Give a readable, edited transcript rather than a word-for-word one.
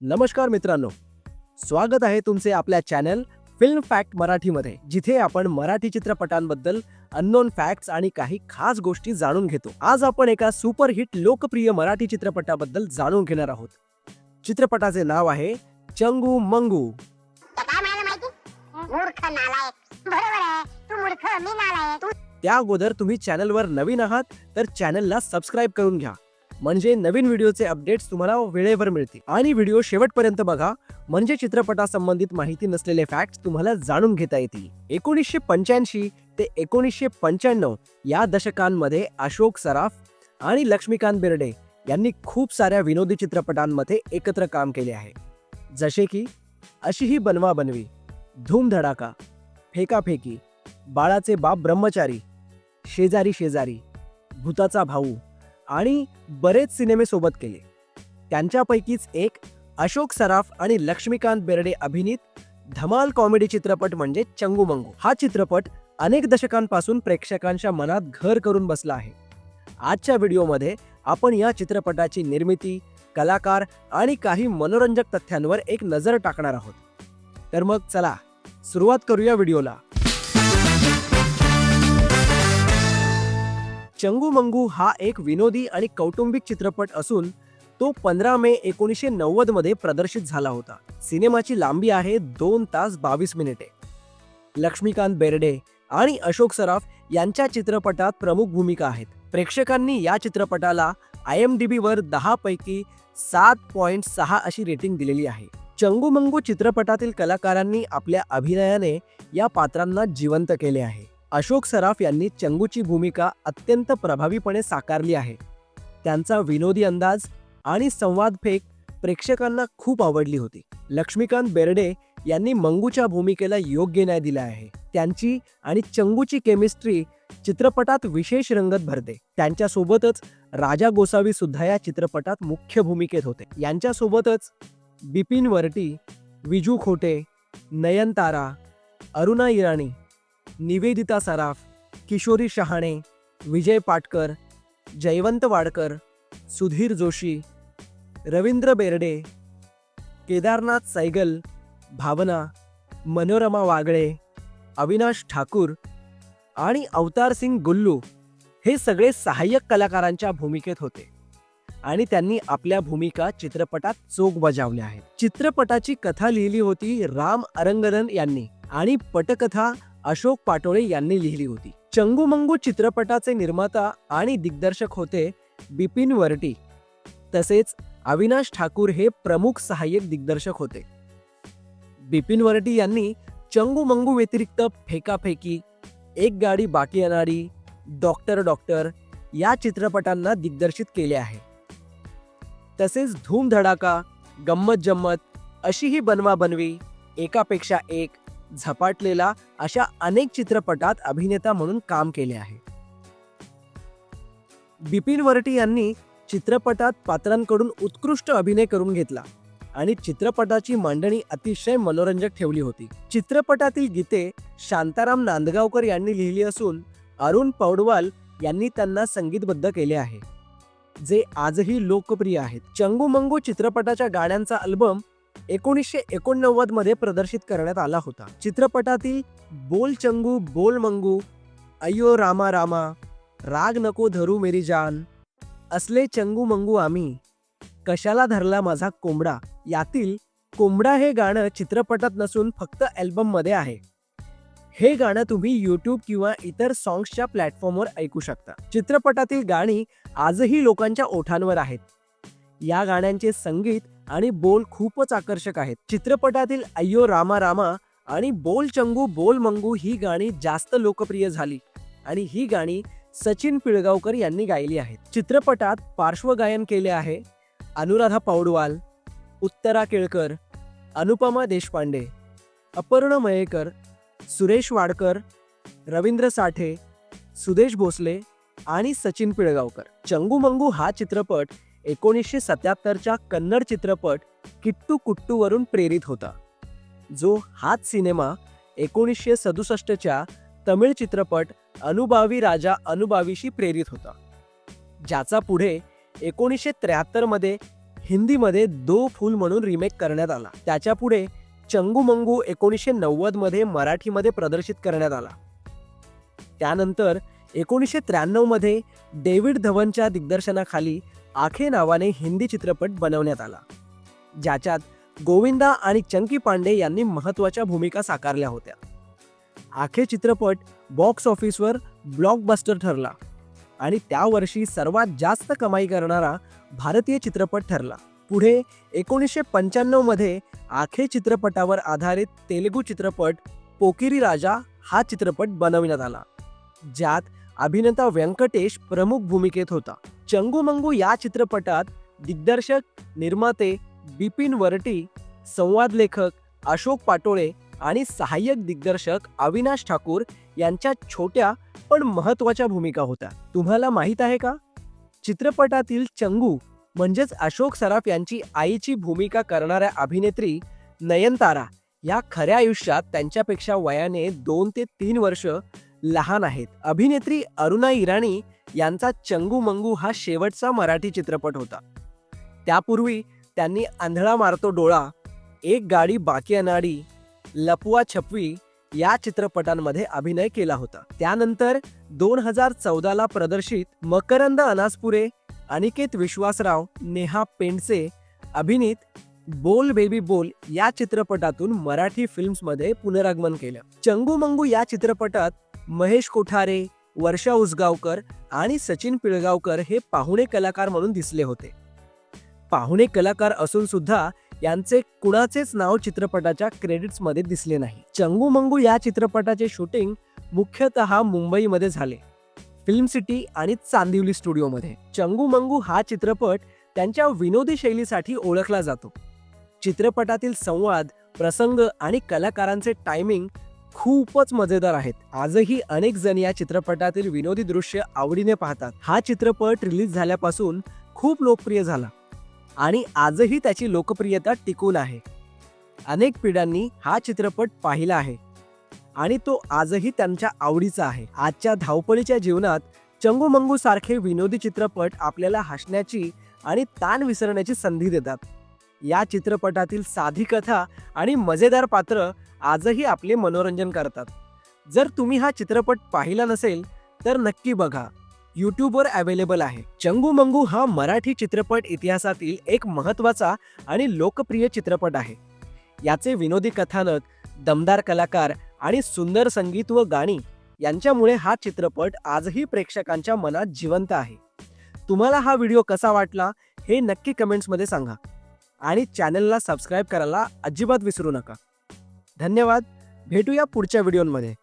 नमस्कार मित्रांनो, स्वागत आहे तुमचे आपल्या चॅनल फिल्म फॅक्ट मराठीमध्ये, जिथे आपण मराठी चित्रपटांबद्दल अननोन फॅक्ट्स आणि काही खास गोष्टी जाणून घेतो. आज आपण एका सुपरहिट लोकप्रिय मराठी चित्रपटाबद्दल जाणून घेणार आहोत. चित्रपटाचे नाव आहे चंगू मंगू. काय म्हणाला माहिती? मूर्ख नालायक. बरोबर आहे, तू मूर्ख, मी नालायक. त्या अगोदर तुम्ही चॅनलवर नवीन आहात तर चॅनलला सबस्क्राईब करून घ्या, म्हणजे नवीन व्हिडिओचे अपडेट्स तुम्हाला वेळेवर मिळतील. आणि व्हिडिओ शेवटपर्यंत बघा, म्हणजे चित्रपटासंबंधित माहिती नसलेले फॅक्ट्स तुम्हाला जाणून घेता येतील. 1985 ते 1995 या दशकांमध्ये अशोक सराफ आणि लक्ष्मीकांत बेर्डे यांनी खूप साऱ्या विनोदी चित्रपटांमध्ये एकत्र काम केले आहे, जसे की अशी ही बनवा बनवी, धूम धडाका, फेकाफेकी, बाळाचे बाप ब्रह्मचारी, शेजारी शेजारी, भूताचा भाऊ आणि बरेच सिनेमे सोबत केले. त्यांच्यापैकीच एक अशोक सराफ आणि लक्ष्मीकांत बेर्डे अभिनीत धमाल कॉमेडी चित्रपट म्हणजे चंगू मंगू. हा चित्रपट अनेक दशकांपासून प्रेक्षकांच्या मनात घर करून बसला आहे. आजच्या व्हिडिओमध्ये आपण या चित्रपटाची निर्मिती, कलाकार आणि काही मनोरंजक तथ्यांवर एक नजर टाकणार आहोत. तर मग चला सुरुवात करूया व्हिडिओला. चंगू मंगू हा एक विनोदी आणि कौटुंबिक चित्रपट असून तो 15 मे 1990 मध्ये प्रदर्शित झाला होता. सिनेमाची लांबी आहे 2 तास 22 मिनिटे. लक्ष्मीकांत बेर्डे आणि अशोक सराफ यांच्या चित्रपटात प्रमुख भूमिका आहेत. प्रेक्षकांनी या चित्रपटाला IMDb वर 10 पैकी 7.6 अशी रेटिंग दिलेली आहे. चंगू मंगू चित्रपटातील कलाकारांनी आपल्या अभिनयाने या पात्रांना जिवंत केले आहे. अशोक सराफ यांनी चंगूची भूमिका अत्यंत प्रभावीपणे साकारली आहे. त्यांचा विनोदी अंदाज आणि संवादफेक प्रेक्षकांना खूप आवडली होती. लक्ष्मीकांत बेर्डे यांनी मंगूच्या भूमिकेला योग्य न्याय दिला आहे. त्यांची आणि चंगूची केमिस्ट्री चित्रपटात विशेष रंगत भरते. त्यांच्यासोबतच राजा गोसावी सुद्धा या चित्रपटात मुख्य भूमिकेत होते. यांच्यासोबतच बिपिन वरटी, विजू खोटे, नयनतारा, अरुणा इराणी, निवेदिता सराफ, किशोरी शहाणे, विजय पाटकर, जयवंत वाडकर, सुधीर जोशी, रवींद्र बेर्डे, केदारनाथ सैगल, भावना, मनोरमा वागळे, अविनाश ठाकूर आणि अवतार सिंग गुल्लू हे सगळे सहाय्यक कलाकारांच्या भूमिकेत होते आणि त्यांनी आपल्या भूमिका चित्रपटात चोख बजावल्या आहेत. चित्रपटाची कथा लिहिली होती राम अरंगदन यांनी आणि पटकथा अशोक पाटोळे यांनी लिहिली होती. चंगू मंगू चित्रपटाचे निर्माता आणि दिग्दर्शक होते बिपिन वरटी, तसेच अविनाश ठाकूर हे प्रमुख सहाय्यक दिग्दर्शक होते. बिपिन वरटी यांनी चंगू मंगू व्यतिरिक्त फेकाफेकी, एक गाडी बाकी येणारी, डॉक्टर या चित्रपटांना दिग्दर्शित केले आहे. तसेच धूम धडाका, गंमत जम्मत, अशी ही बनवा बनवी, एकापेक्षा एक, झपाटलेला अशा अनेक चित्रपटात अभिनेता म्हणून काम केले आहे. बिपिन वरटी यांनी चित्रपटात पात्रांकडून उत्कृष्ट अभिनय करून घेतला आणि चित्रपटाची मांडणी अतिशय मनोरंजक ठेवली होती. चित्रपटातील गीते शांताराम नांदगावकर यांनी लिहिली असून अरुण पौडवाल यांनी त्यांना संगीतबद्ध केले आहे, जे आजही लोकप्रिय आहेत. चंगू मंगू चित्रपटाच्या गाण्यांचा अल्बम 1989 मध्ये प्रदर्शित करण्यात आला होता. चित्रपटातील बोल चंगू बोल मंगू, अय्यो रामा रामा, राग नको धरू मेरी जान, असले चंगू मंगू आम्ही, कशाला धरला माझा कोंबडा यातील कोंबडा हे गाणं चित्रपटात नसून फक्त अल्बम मध्ये आहे. हे गाणं तुम्ही YouTube किंवा इतर सॉंग्सच्या प्लॅटफॉर्मवर ऐकू शकता. चित्रपटातील गाणी आजही लोकांच्या ओठांवर आहेत. या गाण्यांचे संगीत आणि बोल खूपच आकर्षक आहेत. चित्रपटातील अय्यो रामा रामा आणि बोल चंगू बोल मंगू ही गाणी जास्त लोकप्रिय झाली आणि ही गाणी सचिन पिळगावकर यांनी गायली आहेत. चित्रपटात पार्श्वगायन केले आहे अनुराधा पौडवाल, उत्तरा केळकर, अनुपमा देशपांडे, अपर्णा मयेकर, सुरेश वाडकर, रवींद्र साठे, सुदेश भोसले आणि सचिन पिळगावकर. चंगू मंगू हा चित्रपट 1977च्या कन्नड चित्रपट किट्टू कुट्टू वरून प्रेरित होता, जो हाच सिनेमा 1967च्या तमिळ चित्रपट अनुभावी राजा अनुभावीशी प्रेरित होता, ज्याचा पुढे 1973 मध्ये हिंदीमध्ये दो फूल म्हणून रिमेक करण्यात आला. त्याच्या पुढे चंगू मंगू 1990 मध्ये मराठीमध्ये प्रदर्शित करण्यात आला. त्यानंतर 1993 मध्ये डेव्हिड धवनच्या दिग्दर्शनाखाली आखे नावाने हिंदी चित्रपट बनवण्यात आला, ज्याच्यात गोविंदा आणि चंकी पांडे यांनी महत्त्वाच्या भूमिका साकारल्या होत्या. आखे चित्रपट बॉक्स ऑफिसवर ब्लॉकबस्टर ठरला आणि त्या वर्षी सर्वात जास्त कमाई करणारा भारतीय चित्रपट ठरला. पुढे 1995 मध्ये आखे चित्रपटावर आधारित तेलुगू चित्रपट पोकिरी राजा हा चित्रपट बनवण्यात आला, ज्यात अभिनेता व्यंकटेश प्रमुख भूमिकेत होता. चंगू मंगू या चित्रपटात दिग्दर्शक, निर्माते बिपिन वरटी, संवाद लेखक अशोक पाटोळे आणि सहाय्यक दिग्दर्शक अविनाश ठाकूर यांच्या छोट्या पण महत्त्वाच्या भूमिका होत्या. तुम्हाला माहीत आहे का, चित्रपटातील चंगू म्हणजेच अशोक सराफ यांची आईची भूमिका करणाऱ्या अभिनेत्री नयनतारा या खऱ्या आयुष्यात त्यांच्यापेक्षा वयाने 2 ते 3 वर्ष लहान आहेत. अभिनेत्री अरुणा इराणी यांचा चंगू मंगू हा शेवटचा मराठी चित्रपट होता. त्यापूर्वी त्यांनी आंधळा मारतो डोळा, एक गाडी बाकी अनाडी, लपवा छपवी या चित्रपटांमध्ये अभिनय केला होता. त्यानंतर 2014 ला प्रदर्शित मकरंद अनासपुरे, अनिकेत विश्वासराव, नेहा पेंडसे अभिनीत बोल बेबी बोल या चित्रपटातून मराठी फिल्म्समध्ये पुनरागमन केलं. चंगू मंगू या चित्रपटात महेश कोठारे, वर्षा उसगावकर आणि सचिन पिळगावकर हे पाहुणे कलाकार म्हणून दिसले होते. पाहुणे कलाकार असून सुद्धा यांचे कुणाचेच नाव चित्रपटाच्या क्रेडिट्समध्ये दिसले नाही. चंगू मंगू या चित्रपटाचे शूटिंग मुख्यतः मुंबईमध्ये झाले, फिल्म सिटी आणि चांदिवली स्टुडिओमध्ये. चंगू मंगू हा चित्रपट त्यांच्या विनोदी शैलीसाठी ओळखला जातो. चित्रपटातील संवाद, प्रसंग आणि कलाकारांचे टायमिंग खूपच मजेदार आहेत. आजही अनेक जण या चित्रपटातील विनोदी दृश्य आवडीने पाहतात. हा चित्रपट रिलीज झाल्यापासून खूप लोकप्रिय झाला आणि आजही त्याची लोकप्रियता टिकून आहे. अनेक पिढ्यांनी हा चित्रपट पाहिला आहे आणि तो आजही त्यांच्या आवडीचा आहे. आजच्या धावपळीच्या जीवनात चंगू मंगू सारखे विनोदी चित्रपट आपल्याला हसण्याची आणि ताण विसरण्याची संधी देतात. या चित्रपटातील साधी कथा आणि मजेदार पात्र आजही आपले मनोरंजन करतात. जर तुम्ही हा चित्रपट पाहिला नसेल तर नक्की बघा, यूट्यूबवर अवेलेबल आहे. चंगू मंगू हा मराठी चित्रपट इतिहासातील एक महत्त्वाचा आणि लोकप्रिय चित्रपट आहे. याचे विनोदी कथानक, दमदार कलाकार आणि सुंदर संगीत व गाणी यांच्यामुळे हा चित्रपट आजही प्रेक्षकांच्या मनात जिवंत आहे. तुम्हाला हा व्हिडिओ कसा वाटला हे नक्की कमेंट्समध्ये सांगा आणि चॅनलला सबस्क्राईब करायला अजिबात विसरू नका. धन्यवाद. भेटूया पुढच्या व्हिडिओमध्ये.